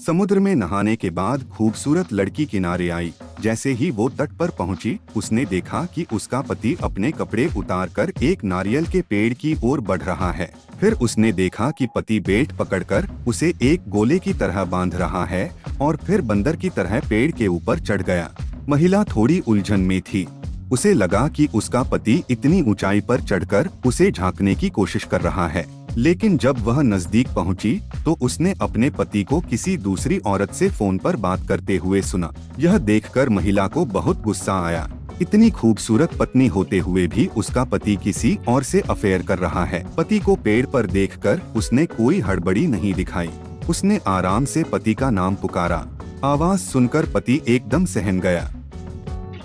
समुद्र में नहाने के बाद खूबसूरत लड़की किनारे आई। जैसे ही वो तट पर पहुंची, उसने देखा कि उसका पति अपने कपड़े उतारकर एक नारियल के पेड़ की ओर बढ़ रहा है। फिर उसने देखा कि पति बेट पकड़कर उसे एक गोले की तरह बांध रहा है और फिर बंदर की तरह पेड़ के ऊपर चढ़ गया। महिला थोड़ी उलझन में थी। उसे लगा कि उसका पति इतनी ऊंचाई पर चढ़कर उसे झांकने की कोशिश कर रहा है, लेकिन जब वह नजदीक पहुंची तो उसने अपने पति को किसी दूसरी औरत से फोन पर बात करते हुए सुना। यह देखकर महिला को बहुत गुस्सा आया। इतनी खूबसूरत पत्नी होते हुए भी उसका पति किसी और से अफेयर कर रहा है। पति को पेड़ पर देखकर उसने कोई हड़बड़ी नहीं दिखाई। उसने आराम से पति का नाम पुकारा। आवाज सुनकर पति एकदम सहम गया।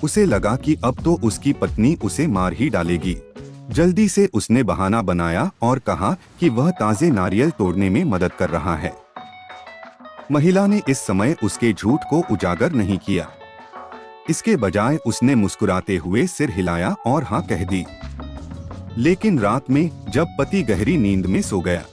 उसे लगा कि अब तो उसकी पत्नी उसे मार ही डालेगी। जल्दी से उसने बहाना बनाया और कहा कि वह ताजे नारियल तोड़ने में मदद कर रहा है। महिला ने इस समय उसके झूठ को उजागर नहीं किया। इसके बजाय उसने मुस्कुराते हुए सिर हिलाया और हाँ कह दी। लेकिन रात में जब पति गहरी नींद में सो गया,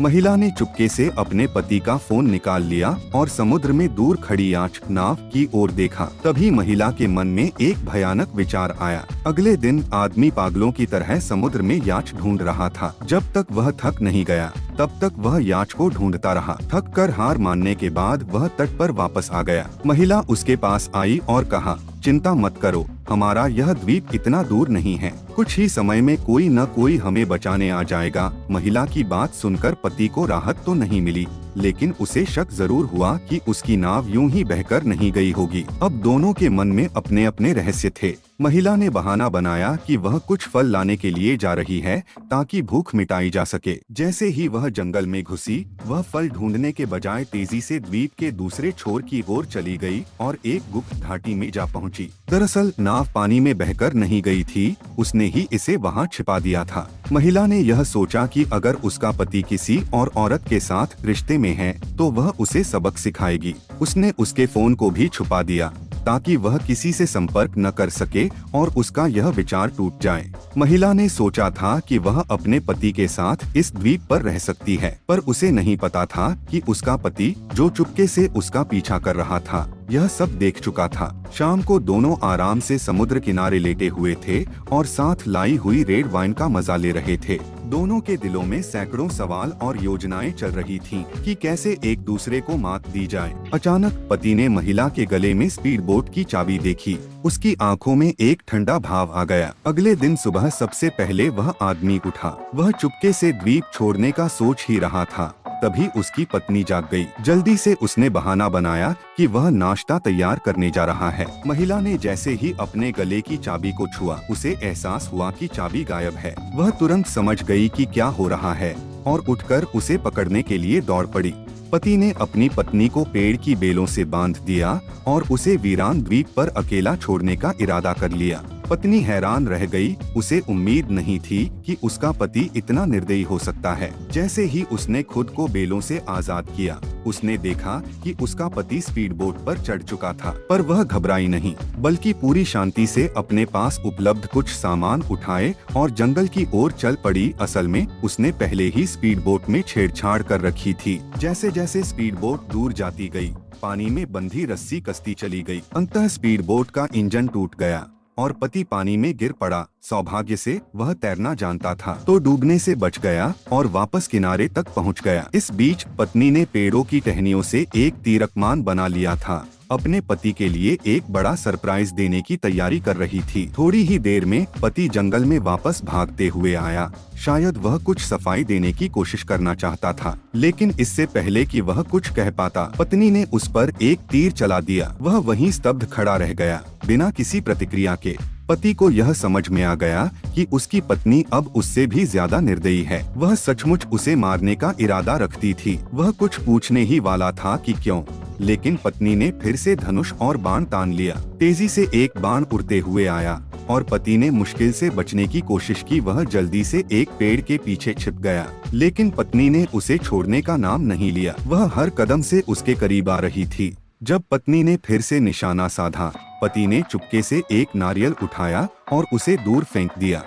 महिला ने चुपके से अपने पति का फोन निकाल लिया और समुद्र में दूर खड़ी याच नाव की ओर देखा। तभी महिला के मन में एक भयानक विचार आया। अगले दिन आदमी पागलों की तरह समुद्र में याच ढूंढ रहा था। जब तक वह थक नहीं गया तब तक वह याच को ढूंढता रहा। थक कर हार मानने के बाद वह तट पर वापस आ गया। महिला उसके पास आई और कहा, चिंता मत करो, हमारा यह द्वीप इतना दूर नहीं है। कुछ ही समय में कोई न कोई हमें बचाने आ जाएगा। महिला की बात सुनकर पति को राहत तो नहीं मिली, लेकिन उसे शक जरूर हुआ कि उसकी नाव यूं ही बहकर नहीं गई होगी। अब दोनों के मन में अपने अपने रहस्य थे। महिला ने बहाना बनाया कि वह कुछ फल लाने के लिए जा रही है ताकि भूख मिटाई जा सके। जैसे ही वह जंगल में घुसी, वह फल ढूंढने के बजाय तेजी से द्वीप के दूसरे छोर की ओर चली गई और एक गुप्त घाटी में जा पहुंची। दरअसल नाव पानी में बहकर नहीं गई थी, उसने ही इसे वहां छिपा दिया था। महिला ने यह सोचा कि अगर उसका पति किसी और औरत के साथ रिश्ते में है तो वह उसे सबक सिखाएगी। उसने उसके फोन को भी छुपा दिया ताकि वह किसी से संपर्क न कर सके और उसका यह विचार टूट जाए। महिला ने सोचा था कि वह अपने पति के साथ इस द्वीप पर रह सकती है, पर उसे नहीं पता था कि उसका पति, जो चुपके से उसका पीछा कर रहा था, यह सब देख चुका था। शाम को दोनों आराम से समुद्र किनारे लेटे हुए थे और साथ लाई हुई रेड वाइन का मजा ले रहे थे। दोनों के दिलों में सैकड़ों सवाल और योजनाएं चल रही थीं कि कैसे एक दूसरे को मात दी जाए। अचानक पति ने महिला के गले में स्पीड बोट की चाबी देखी। उसकी आंखों में एक ठंडा भाव आ गया। अगले दिन सुबह सबसे पहले वह आदमी उठा। वह चुपके से द्वीप छोड़ने का सोच ही रहा था, तभी उसकी पत्नी जाग गई। जल्दी से उसने बहाना बनाया कि वह नाश्ता तैयार करने जा रहा है। महिला ने जैसे ही अपने गले की चाबी को छुआ, उसे एहसास हुआ कि चाबी गायब है। वह तुरंत समझ गई कि क्या हो रहा है और उठकर उसे पकड़ने के लिए दौड़ पड़ी। पति ने अपनी पत्नी को पेड़ की बेलों से बांध दिया और उसे वीरान द्वीप पर अकेला छोड़ने का इरादा कर लिया। पत्नी हैरान रह गई। उसे उम्मीद नहीं थी कि उसका पति इतना निर्दयी हो सकता है। जैसे ही उसने खुद को बेलों से आजाद किया, उसने देखा कि उसका पति स्पीड बोट पर चढ़ चुका था। पर वह घबराई नहीं, बल्कि पूरी शांति से अपने पास उपलब्ध कुछ सामान उठाए और जंगल की ओर चल पड़ी। असल में उसने पहले ही स्पीड बोट में छेड़छाड़ कर रखी थी। जैसे जैसे स्पीड बोट दूर जाती गई, पानी में बंधी रस्सी कसती चली गई। अंततः स्पीड बोट का इंजन टूट गया और पति पानी में गिर पड़ा। सौभाग्य से वह तैरना जानता था तो डूबने से बच गया और वापस किनारे तक पहुंच गया। इस बीच पत्नी ने पेड़ों की टहनियों से एक तीरकमान बना लिया था। अपने पति के लिए एक बड़ा सरप्राइज देने की तैयारी कर रही थी। थोड़ी ही देर में पति जंगल में वापस भागते हुए आया। शायद वह कुछ सफाई देने की कोशिश करना चाहता था, लेकिन इससे पहले कि वह कुछ कह पाता, पत्नी ने उस पर एक तीर चला दिया। वह वहीं स्तब्ध खड़ा रह गया, बिना किसी प्रतिक्रिया के। पति को यह समझ में आ गया कि उसकी पत्नी अब उससे भी ज्यादा निर्दयी है। वह सचमुच उसे मारने का इरादा रखती थी। वह कुछ पूछने ही वाला था कि क्यों, लेकिन पत्नी ने फिर से धनुष और बाण तान लिया। तेजी से एक बाण उड़ते हुए आया और पति ने मुश्किल से बचने की कोशिश की। वह जल्दी से एक पेड़ के पीछे छिप गया, लेकिन पत्नी ने उसे छोड़ने का नाम नहीं लिया। वह हर कदम से उसके करीब आ रही थी। जब पत्नी ने फिर से निशाना साधा, पति ने चुपके से एक नारियल उठाया और उसे दूर फेंक दिया।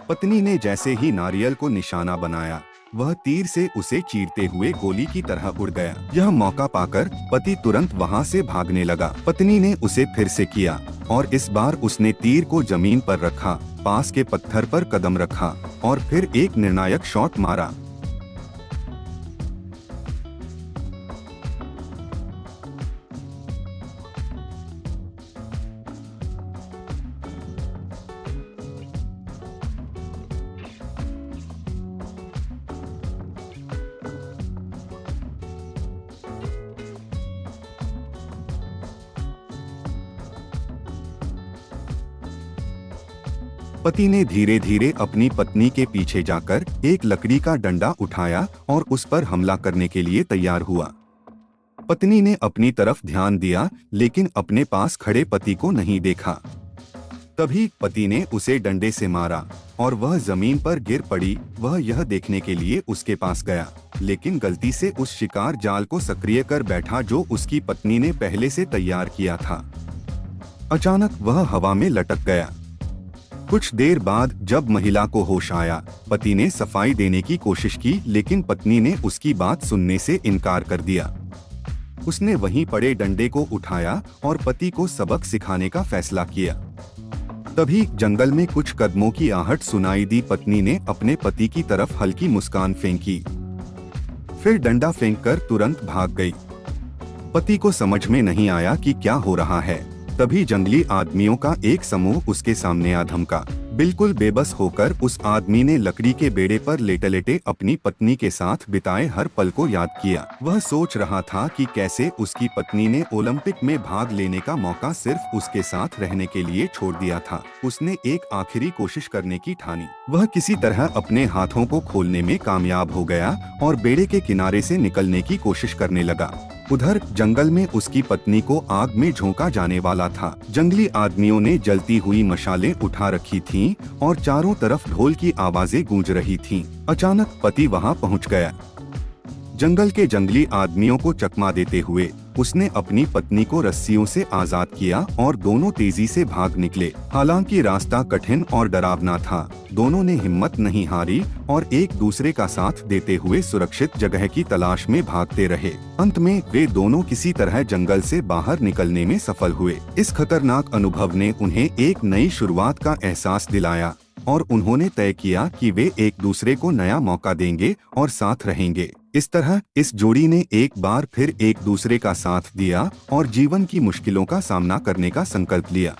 पत्नी ने जैसे ही नारियल को निशाना बनाया, वह तीर से उसे चीरते हुए गोली की तरह उड़ गया। यह मौका पाकर पति तुरंत वहां से भागने लगा। पत्नी ने उसे फिर से किया और इस बार उसने तीर को जमीन पर रखा, पास के पत्थर पर कदम रखा और फिर एक निर्णायक शॉट मारा। पति ने धीरे धीरे अपनी पत्नी के पीछे जाकर एक लकड़ी का डंडा उठाया और उस पर हमला करने के लिए तैयार हुआ। पत्नी ने अपनी तरफ ध्यान दिया लेकिन अपने पास खड़े पति को नहीं देखा। तभी पति ने उसे डंडे से मारा और वह जमीन पर गिर पड़ी। वह यह देखने के लिए उसके पास गया लेकिन गलती से उस शिकार जाल को सक्रिय कर बैठा जो उसकी पत्नी ने पहले से तैयार किया था। अचानक वह हवा में लटक गया। कुछ देर बाद जब महिला को होश आया, पति ने सफाई देने की कोशिश की लेकिन पत्नी ने उसकी बात सुनने से इनकार कर दिया। उसने वहीं पड़े डंडे को उठाया और पति को सबक सिखाने का फैसला किया। तभी जंगल में कुछ कदमों की आहट सुनाई दी। पत्नी ने अपने पति की तरफ हल्की मुस्कान फेंकी, फिर डंडा फेंककर तुरंत भाग गई। पति को समझ में नहीं आया कि क्या हो रहा है। तभी जंगली आदमियों का एक समूह उसके सामने आ धमका। बिल्कुल बेबस होकर उस आदमी ने लकड़ी के बेड़े पर लेटे लेटे अपनी पत्नी के साथ बिताए हर पल को याद किया। वह सोच रहा था कि कैसे उसकी पत्नी ने ओलंपिक में भाग लेने का मौका सिर्फ उसके साथ रहने के लिए छोड़ दिया था। उसने एक आखिरी कोशिश करने की ठानी। वह किसी तरह अपने हाथों को खोलने में कामयाब हो गया और बेड़े के किनारे से निकलने की कोशिश करने लगा। उधर जंगल में उसकी पत्नी को आग में झोंका जाने वाला था। जंगली आदमियों ने जलती हुई मशालें उठा रखी थीं और चारों तरफ ढोल की आवाजें गूंज रही थीं। अचानक पति वहां पहुंच गया। जंगल के जंगली आदमियों को चकमा देते हुए उसने अपनी पत्नी को रस्सियों से आजाद किया और दोनों तेजी से भाग निकले। हालांकि रास्ता कठिन और डरावना था, दोनों ने हिम्मत नहीं हारी और एक दूसरे का साथ देते हुए सुरक्षित जगह की तलाश में भागते रहे। अंत में वे दोनों किसी तरह जंगल से बाहर निकलने में सफल हुए। इस खतरनाक अनुभव ने उन्हें एक नई शुरुआत का एहसास दिलाया और उन्होंने तय किया कि वे एक दूसरे को नया मौका देंगे और साथ रहेंगे। इस तरह इस जोड़ी ने एक बार फिर एक दूसरे का साथ दिया और जीवन की मुश्किलों का सामना करने का संकल्प लिया।